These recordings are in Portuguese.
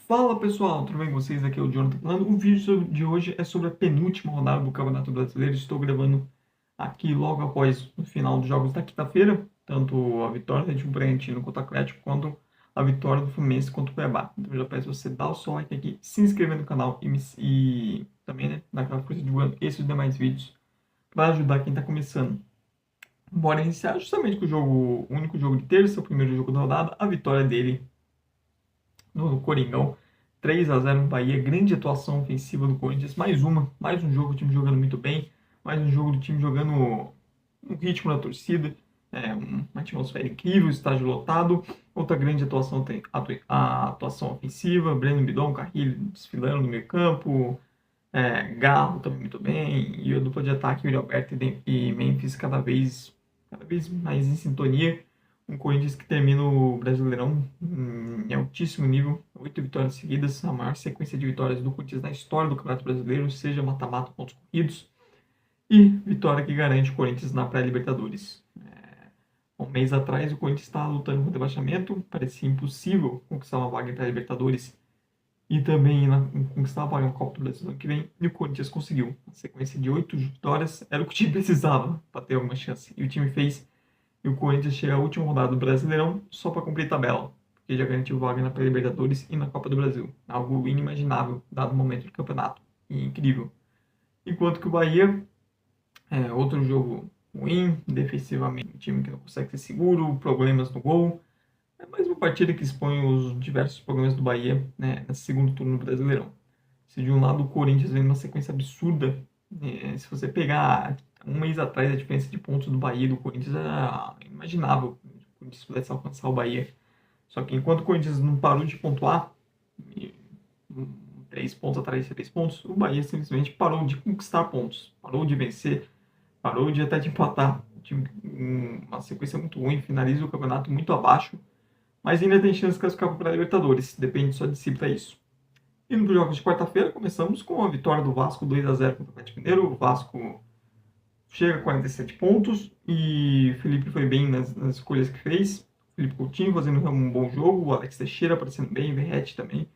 Fala pessoal, tudo bem com vocês? Aqui é o Jonathan falando. O vídeo de hoje é sobre a penúltima rodada do Campeonato Brasileiro. Estou gravando aqui logo após o final dos jogos da quinta-feira, tanto a vitória do Red Bull Bragantino contra o Atlético, quanto a vitória do Fluminense contra o Cuiabá. Então eu já peço você dar o seu like aqui, se inscrever no canal e também, né, dar aquela força divulgando esses demais vídeos para ajudar quem está começando. Bora iniciar justamente com o único jogo de terça, o primeiro jogo da rodada, a vitória dele no Coringão, 3-0 no Bahia, grande atuação ofensiva do Corinthians, mais um jogo do time jogando muito bem, mais um jogo do time jogando no ritmo da torcida, uma atmosfera incrível, estádio lotado, outra grande atuação tem a atuação ofensiva, Breno Bidon, Carrilho desfilando no meio campo, Garro também muito bem, e a dupla de ataque, Yuri Alberto e Memphis cada vez mais em sintonia. Um Corinthians que termina o Brasileirão em altíssimo nível, 8 vitórias seguidas, a maior sequência de vitórias do Corinthians na história do Campeonato Brasileiro, seja mata-mata, pontos corridos, e vitória que garante o Corinthians na pré-Libertadores. Um mês atrás o Corinthians estava lutando com o rebaixamento, parecia impossível conquistar uma vaga em pré-Libertadores e também conquistar a vaga na Copa do Brasil ano que vem, e o Corinthians conseguiu. A sequência de 8 vitórias era o que o time precisava para ter alguma chance, e o time fez. E o Corinthians chega à última rodada do Brasileirão só para cumprir tabela, porque já garantiu vaga na pré-Libertadores e na Copa do Brasil. Algo inimaginável, dado o momento do campeonato. E incrível. Enquanto que o Bahia é outro jogo ruim, defensivamente, um time que não consegue ser seguro, problemas no gol. É mais uma partida que expõe os diversos problemas do Bahia, né, nesse segundo turno do Brasileirão. Se de um lado o Corinthians vem numa sequência absurda, se você pegar um mês atrás a diferença de pontos do Bahia e do Corinthians era inimaginável que o Corinthians pudesse alcançar o Bahia. Só que enquanto o Corinthians não parou de pontuar, 3 pontos atrás de 3 pontos, o Bahia simplesmente parou de conquistar pontos, parou de vencer, parou de até de empatar. Uma sequência muito ruim, finaliza o campeonato muito abaixo, mas ainda tem chance de classificar para a Libertadores, depende só de si para isso. E nos jogos de quarta-feira, começamos com a vitória do Vasco 2-0 contra o Atlético Mineiro. O Vasco chega a 47 pontos e o Felipe foi bem nas escolhas que fez. O Felipe Coutinho fazendo um bom jogo, o Alex Teixeira aparecendo bem, o Verratti também.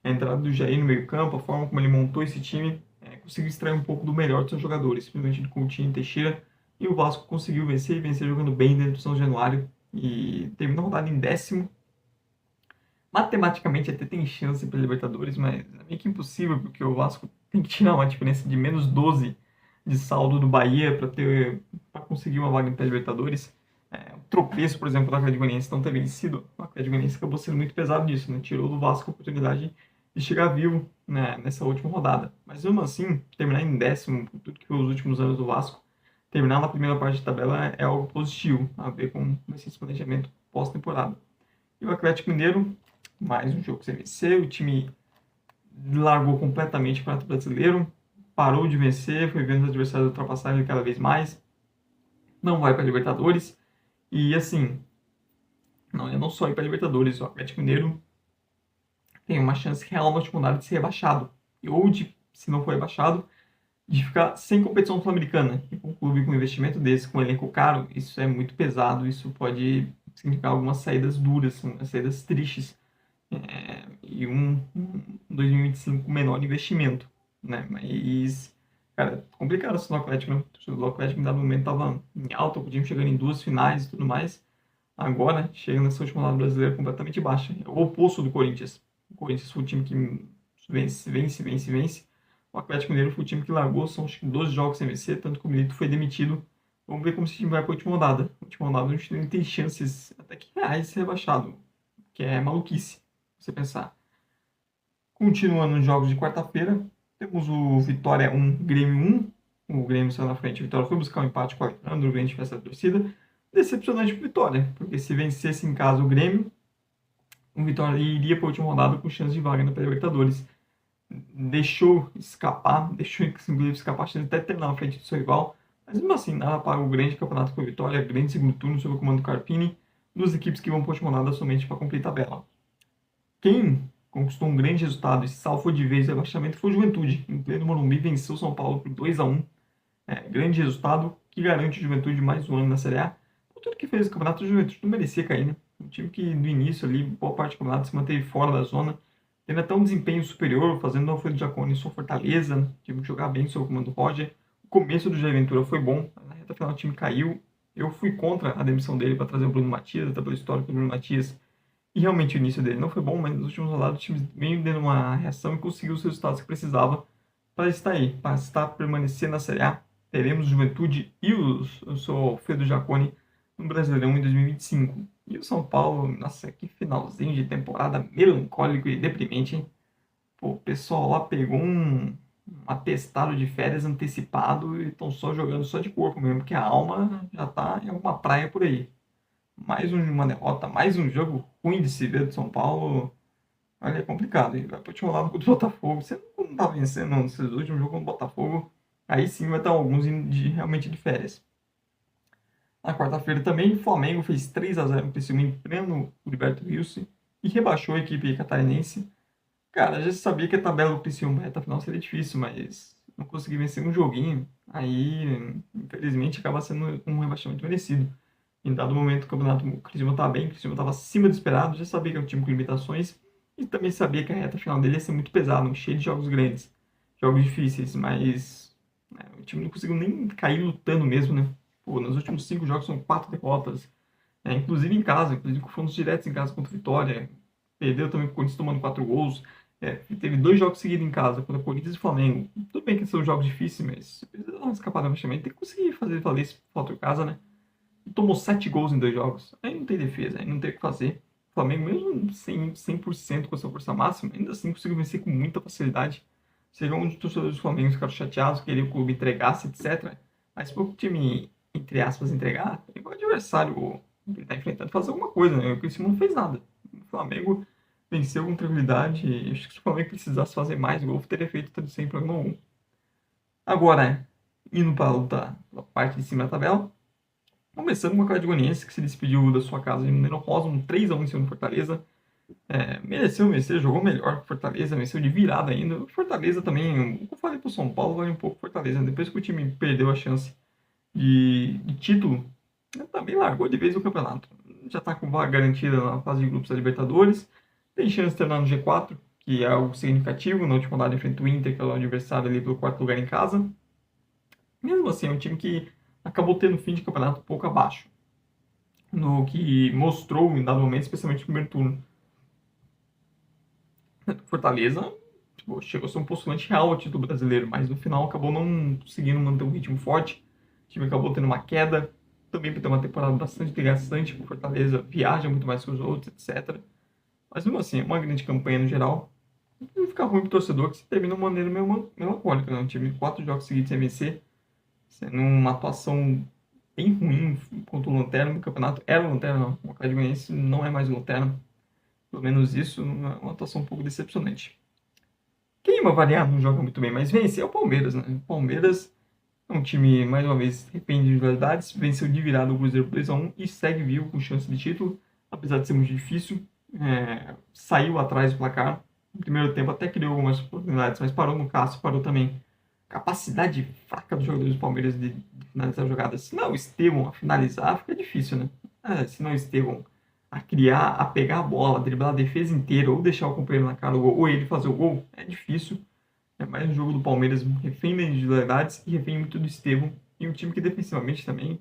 A entrada do Jair no meio campo, a forma como ele montou esse time, conseguiu extrair um pouco do melhor dos seus jogadores, principalmente do Coutinho e Teixeira. E o Vasco conseguiu vencer jogando bem dentro do São Januário e terminou a rodada em 10º. Matematicamente até tem chance para Libertadores, mas é meio que impossível, porque o Vasco tem que tirar uma diferença de menos 12 de saldo do Bahia para conseguir uma vaga para Libertadores. O tropeço, por exemplo, do Atlético Goianiense não ter vencido, o Atlético Goianiense acabou sendo muito pesado nisso, né? Tirou do Vasco a oportunidade de chegar vivo, né, nessa última rodada. Mas mesmo assim, terminar em 10º, por tudo que foi os últimos anos do Vasco, terminar na primeira parte da tabela é algo positivo, a ver com esse planejamento pós-temporada. E o Atlético Mineiro, mais um jogo sem vencer, o time largou completamente o Campeonato Brasileiro, parou de vencer, foi vendo os adversários ultrapassarem cada vez mais, não vai para a Libertadores, e assim, não é não só ir para a Libertadores, o Atlético Mineiro tem uma chance real na última rodada de ser rebaixado, ou de, se não for rebaixado, de ficar sem competição sul-americana. E um clube com um investimento desse, com um elenco caro, isso é muito pesado, isso pode significar algumas saídas duras, saídas tristes, e um 2025 com menor investimento, né? Mas, cara, complicado isso do Atlético, né? O Atlético em dado momento estava em alta, o time chegando em 2 finais e tudo mais. Agora, chega nessa última rodada brasileira completamente baixa. É o oposto do Corinthians. O Corinthians foi o time que vence. O Atlético Mineiro foi o time que largou, são acho que 12 jogos sem vencer, tanto que o Milito foi demitido. Vamos ver como esse time vai para a última rodada. Na última rodada a gente não tem chances até que reais de ser rebaixado, que é maluquice, você pensar. Continuando nos jogos de quarta-feira, temos o Vitória 1, Grêmio 1. O Grêmio saiu na frente, a Vitória foi buscar um empate com o Alejandro, grande festa da torcida. Decepcionante para o Vitória, porque se vencesse em casa o Grêmio, o Vitória iria para a última rodada com chance de vaga na Libertadores. Deixou escapar a chance de até terminar na frente do seu rival, mas mesmo assim, nada para o grande campeonato com a Vitória, grande segundo turno sob o comando do Carpini, duas equipes que vão para a última rodada somente para cumprir tabela. Quem conquistou um grande resultado e salvou de vez o rebaixamento foi o Juventude. Em pleno Morumbi venceu o São Paulo por 2-1. Grande resultado que garante o Juventude mais um ano na Série A. Por tudo que fez o campeonato, o Juventude não merecia cair, né? Um time que no início ali, boa parte do campeonato, se manteve fora da zona, tendo até um desempenho superior, fazendo uma folha de Jacone sua Fortaleza, né? O time jogar bem sob o comando do Roger. O começo do Jair Ventura foi bom, na reta final o time caiu. Eu fui contra a demissão dele para trazer o Bruno Matias, até pelo histórico do Bruno Matias. E realmente o início dele não foi bom, mas nos últimos rodadas o time veio dando uma reação e conseguiu os resultados que precisava para estar aí, para estar permanecer na Série A. Teremos Juventude e o seu Alfredo Jaconi no Brasileirão em 2025. E o São Paulo, nossa, que finalzinho de temporada melancólico e deprimente, hein? Pô, o pessoal lá pegou um atestado de férias antecipado e estão só jogando só de corpo mesmo, porque a alma já tá em alguma praia por aí. Mais uma derrota, mais um jogo ruim de se ver do São Paulo. Olha, é complicado. E vai pro último lado contra o Botafogo. Você não tá vencendo nesses últimos jogos contra o Botafogo. Aí sim vai estar alguns realmente de férias. Na quarta-feira também, o Flamengo fez 3-0 no Criciúma em pleno Heriberto Wilson e rebaixou a equipe catarinense. Cara, já sabia que a tabela do Criciúma reta final seria difícil, mas não consegui vencer um joguinho. Aí, infelizmente, acaba sendo um rebaixamento merecido. Em dado momento, o campeonato, o Criciúma estava bem, o Criciúma estava acima do esperado, já sabia que era um time com limitações e também sabia que a reta final dele ia ser muito pesada, cheio de jogos grandes, jogos difíceis, mas o time não conseguiu nem cair lutando mesmo, né? Pô, nos últimos 5 jogos são 4 derrotas, inclusive em casa, inclusive com confrontos diretos em casa contra o Vitória, perdeu também com o Corinthians tomando 4 gols, teve 2 jogos seguidos em casa, contra o Corinthians e o Flamengo. Tudo bem que são jogos difíceis, mas precisa dar uma escapada no tem que conseguir fazer valer esse fator em casa, né? Tomou 7 gols em 2 jogos. Aí não tem defesa, aí não tem o que fazer. O Flamengo, mesmo sem 100% com a sua força máxima, ainda assim conseguiu vencer com muita facilidade. Chegou um dos torcedores do Flamengo ficaram chateados, queria que o clube entregasse, etc. Mas para o time, entre aspas, entregar, tem o adversário que ele está enfrentando fazer alguma coisa, né? O Criciúma não fez nada. O Flamengo venceu com tranquilidade e acho que se o Flamengo precisasse fazer mais gol, teria feito tudo sem problema algum. Agora, indo para a luta, a parte de cima da tabela, começando com a Atlético Goianiense, que se despediu da sua casa de Neno Rosa, um 3-1 em cima do Fortaleza. Mereceu vencer, jogou melhor que o Fortaleza, venceu de virada ainda. O Fortaleza também, o que eu falei pro São Paulo, vale um pouco o Fortaleza. Depois que o time perdeu a chance de título, também largou de vez o campeonato. Já está com vaga garantida na fase de grupos da Libertadores. Tem chance de terminar no G4, que é algo significativo. Na última rodada enfrenta o Inter, que é o adversário ali pelo 4º lugar em casa. Mesmo assim, é um time que acabou tendo fim de campeonato um pouco abaixo, no que mostrou em dado momento, especialmente no primeiro turno. Fortaleza chegou a ser um postulante real ao título brasileiro, mas no final acabou não conseguindo manter um ritmo forte. O time acabou tendo uma queda, também por ter uma temporada bastante desgastante, o Fortaleza viaja muito mais que os outros, etc. Mas mesmo assim, é uma grande campanha no geral. E fica ruim pro torcedor que se termina de uma maneira meio melancólica, né? Um time de 4 jogos seguidos sem vencer, sendo uma atuação bem ruim contra o Lanterna no campeonato. Era o Lanterna, não. O Atlético Goianiense não é mais o Lanterna. Pelo menos isso é uma atuação um pouco decepcionante. Quem vai variar não joga muito bem, mas vence é o Palmeiras, né? O Palmeiras é um time, mais uma vez, depende de individualidades. Venceu de virada o Cruzeiro por 2-1 e segue vivo com chance de título, apesar de ser muito difícil. Saiu atrás do placar. No primeiro tempo até criou algumas oportunidades, mas parou no Cássio, parou também capacidade fraca dos jogadores do Palmeiras de finalizar jogadas. Se não é o Estevão a finalizar, fica difícil, né? Se não é o Estevão a criar, a pegar a bola, a driblar a defesa inteira, ou deixar o companheiro na cara do gol, ou ele fazer o gol, é difícil. É mais um jogo do Palmeiras refém das individualidades e refém muito do Estevão. E um time que defensivamente também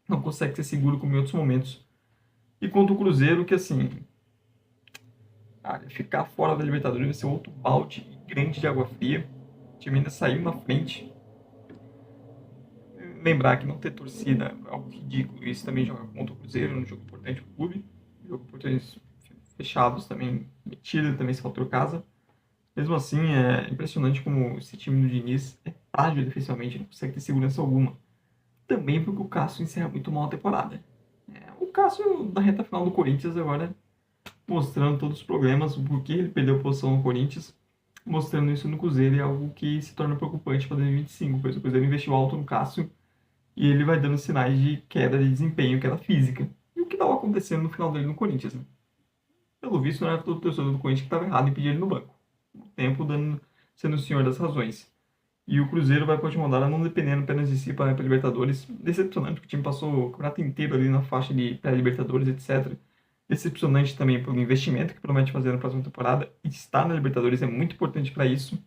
não consegue ser seguro como em outros momentos. E contra o Cruzeiro, que assim, ficar fora da Libertadores vai ser outro balde grande de água fria. O time ainda saiu na frente. Lembrar que não ter torcida é algo ridículo. Isso também joga contra o Cruzeiro, um jogo importante para o clube. Jogo portões fechados também, metido também esse fator casa. Mesmo assim, é impressionante como esse time do Diniz é frágil defensivamente, não consegue ter segurança alguma. Também porque o Cássio encerra muito mal a temporada. O Cássio, na reta final do Corinthians, agora mostrando todos os problemas, o porquê ele perdeu posição no Corinthians, mostrando isso no Cruzeiro, é algo que se torna preocupante para 2025, pois o Cruzeiro investiu alto no Cássio e ele vai dando sinais de queda de desempenho, queda física. E o que estava acontecendo no final dele no Corinthians, né? Pelo visto, não era todo torcedor do Corinthians que estava errado em pedir ele no banco. O tempo sendo o senhor das razões. E o Cruzeiro vai continuar não dependendo apenas de si para a Libertadores. Decepcionante, porque o time passou o campeonato inteiro ali na faixa de pré-Libertadores, etc. Decepcionante também pelo investimento que promete fazer na próxima temporada. Estar na Libertadores é muito importante para isso.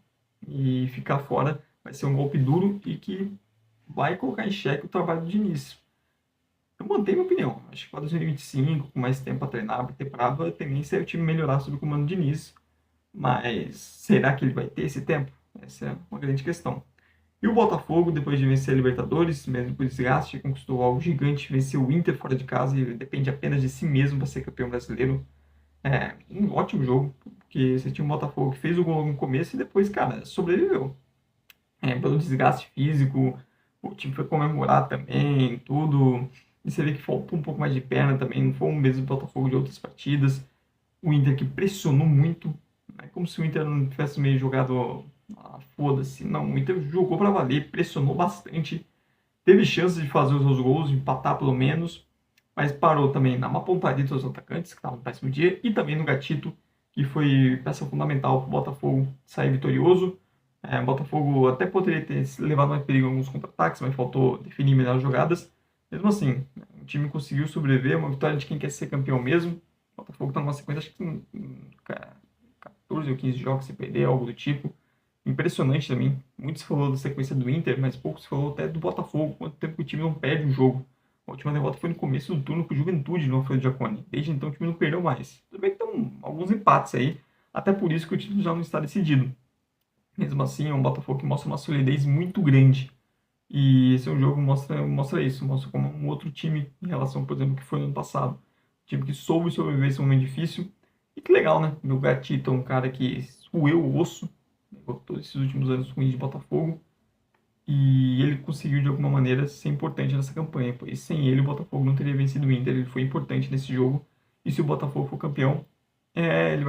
E ficar fora vai ser um golpe duro e que vai colocar em xeque o trabalho do Diniz. Eu mantenho minha opinião. Acho que para 2025, com mais tempo a treinar, para temporada, a tendência é o time melhorar sob o comando do Diniz. Mas será que ele vai ter esse tempo? Essa é uma grande questão. E o Botafogo, depois de vencer a Libertadores, mesmo por desgaste, conquistou algo gigante, venceu o Inter fora de casa e depende apenas de si mesmo para ser campeão brasileiro. É um ótimo jogo, porque você tinha um Botafogo que fez o gol no começo e depois, cara, sobreviveu. Pelo desgaste físico, o time foi comemorar também, tudo. E você vê que faltou um pouco mais de perna também, não foi o mesmo Botafogo de outras partidas. O Inter que pressionou muito, é como se o Inter não tivesse meio jogado, foda-se. Não, o Inter jogou para valer, pressionou bastante, teve chances de fazer os seus gols, de empatar pelo menos, mas parou também na má pontaria dos atacantes, que estavam no péssimo dia, e também no Gatito, que foi peça fundamental para o Botafogo sair vitorioso. O Botafogo até poderia ter levado mais perigo em alguns contra-ataques, mas faltou definir melhor as jogadas. Mesmo assim, o time conseguiu sobreviver, uma vitória de quem quer ser campeão mesmo. O Botafogo está numa sequência, acho que tem 14 ou 15 jogos sem perder, algo do tipo. Impressionante também. Muito se falou da sequência do Inter, mas pouco se falou até do Botafogo. Quanto tempo que o time não perde um jogo. A última derrota foi no começo do turno com o Juventude no Alfredo Jaconi. Desde então o time não perdeu mais. Tudo bem que estão alguns empates aí. Até por isso que o título já não está decidido. Mesmo assim, é um Botafogo que mostra uma solidez muito grande. E esse é um jogo que mostra isso. Mostra como um outro time em relação, por exemplo, que foi no ano passado. Um time que soube sobreviver esse momento difícil. E que legal, né? O Gatito é um cara que roeu o osso todos esses últimos anos ruins de Botafogo, e ele conseguiu de alguma maneira ser importante nessa campanha, pois sem ele o Botafogo não teria vencido o Inter. Ele foi importante nesse jogo, e se o Botafogo for campeão, ele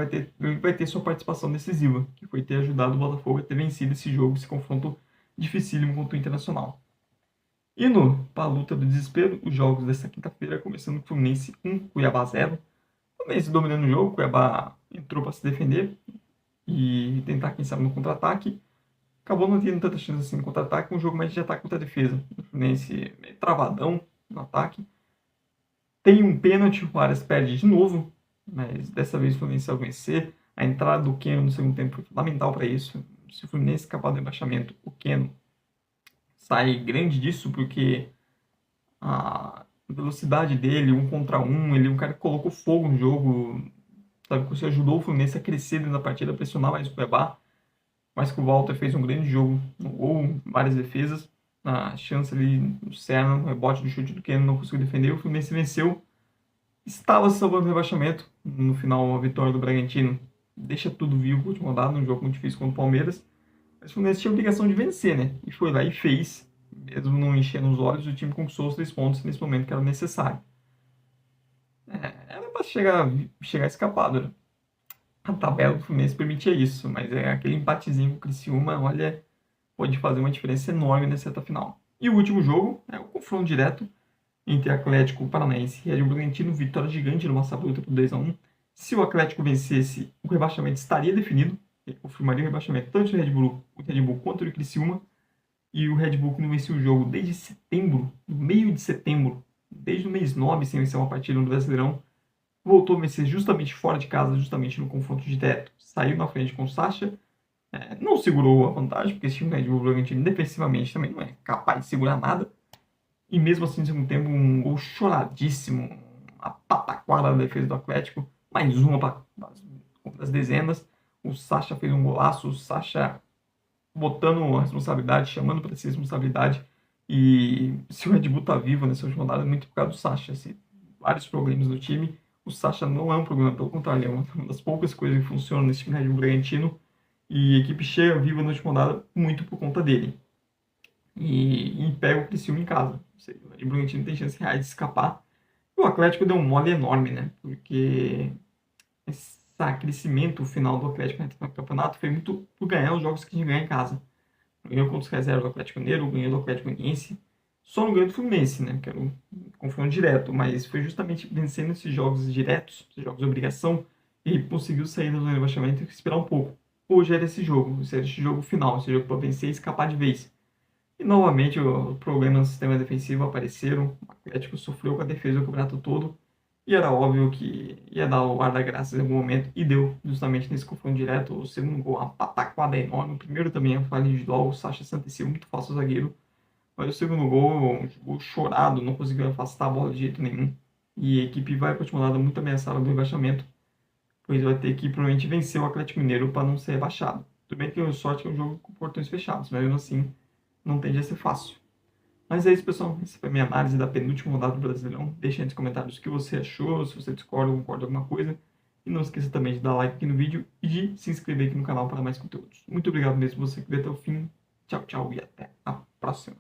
vai ter sua participação decisiva, que foi ter ajudado o Botafogo a ter vencido esse jogo, esse confronto dificílimo contra o Internacional. Indo para a luta do desespero, os jogos dessa quinta-feira, começando com o Fluminense 1, Cuiabá 0. O Fluminense dominando o jogo, o Cuiabá entrou para se defender e tentar, quem sabe, no contra-ataque. Acabou não tendo tanta chance assim no contra-ataque, um jogo mais de ataque contra a defesa. O Fluminense meio travadão no ataque. Tem um pênalti, o Arias perde de novo, mas dessa vez o Fluminense vai vencer. A entrada do Keno no segundo tempo foi fundamental para isso. Se o Fluminense escapar do rebaixamento, o Keno sai grande disso, porque a velocidade dele, 1 contra 1, ele é um cara que colocou fogo no jogo, sabe? Você ajudou o Fluminense a crescer dentro da partida, a pressionar mais o Cuiabá. Mas que o Walter fez um grande jogo no gol, várias defesas. A chance ali no Serna, no rebote do chute do Keno, não conseguiu defender. O Fluminense venceu. Estava salvando o rebaixamento. No final, a vitória do Bragantino deixa tudo vivo, última rodada, num jogo muito difícil contra o Palmeiras. Mas o Fluminense tinha a obrigação de vencer, né? E foi lá e fez. Mesmo não enchendo os olhos, o time conquistou os 3 pontos nesse momento que era necessário. Era para chegar escapado, né? A tabela do Fluminense permitia isso, mas aquele empatezinho com o Criciúma, olha, pode fazer uma diferença enorme nessa reta final. E o último jogo é o confronto direto entre Atlético Paranaense e Red Bull Bragantino, vitória gigante no Massa Bruta por 2-1. Se o Atlético vencesse, o rebaixamento estaria definido, ele confirmaria o rebaixamento tanto do Red Bull quanto do Criciúma, e o Red Bull que não vencia o jogo desde setembro, no meio de setembro, desde o mês 9 sem vencer uma partida no Brasileirão, voltou a vencer justamente fora de casa, justamente no confronto direto. Saiu na frente com o Sacha, não segurou a vantagem, porque esse time do Red Bull Bragantino defensivamente também não é capaz de segurar nada. E mesmo assim, no segundo tempo, um gol choradíssimo, uma pataquada da defesa do Atlético, mais uma para as dezenas. O Sacha fez um golaço, o Sacha botando a responsabilidade, chamando para si a responsabilidade. E se o Red Bull tá vivo nessa última rodada, é muito por causa do Sacha. Assim, vários problemas no time. O Sacha não é um problema, pelo contrário, é uma das poucas coisas que funcionam nesse time Red Bull Bragantino. E a equipe chega viva na última rodada muito por conta dele. E pega o Criciúma em casa. Ou seja, o Red Bull Bragantino tem chance reais de escapar. E o Atlético deu um mole enorme, né? Porque esse crescimento final do Atlético no campeonato foi muito por ganhar os jogos que tinha que ganhar em casa. Ganhou contra os reservas do Atlético Mineiro, ganhou do Atlético Goianiense. Só não ganhou do Fluminense, né? Que era um confronto direto. Mas foi justamente vencendo esses jogos diretos, esses jogos de obrigação, e conseguiu sair da zona de rebaixamento e esperar um pouco. Hoje era esse jogo final, esse jogo para vencer e escapar de vez. E novamente o problema no sistema defensivo apareceram. O Atlético sofreu com a defesa do campeonato todo. E era óbvio que ia dar o ar da graça em algum momento, e deu, justamente nesse confronto direto. O segundo gol, uma pataquada enorme. O primeiro também, a falha individual, o Sacha Santos muito fácil o zagueiro. Mas o segundo gol, um gol chorado, não conseguiu afastar a bola de jeito nenhum. E a equipe vai para a última rodada muito ameaçada do rebaixamento, pois vai ter que provavelmente vencer o Atlético Mineiro para não ser rebaixado. Tudo bem que a sorte que é um jogo com portões fechados, mas mesmo assim não tende a ser fácil. Mas é isso, pessoal. Essa foi a minha análise da penúltima rodada do Brasileirão. Deixa aí nos comentários o que você achou, se você discorda ou concorda com alguma coisa. E não esqueça também de dar like aqui no vídeo e de se inscrever aqui no canal para mais conteúdos. Muito obrigado mesmo você que veio até o fim. Tchau, tchau e até a próxima.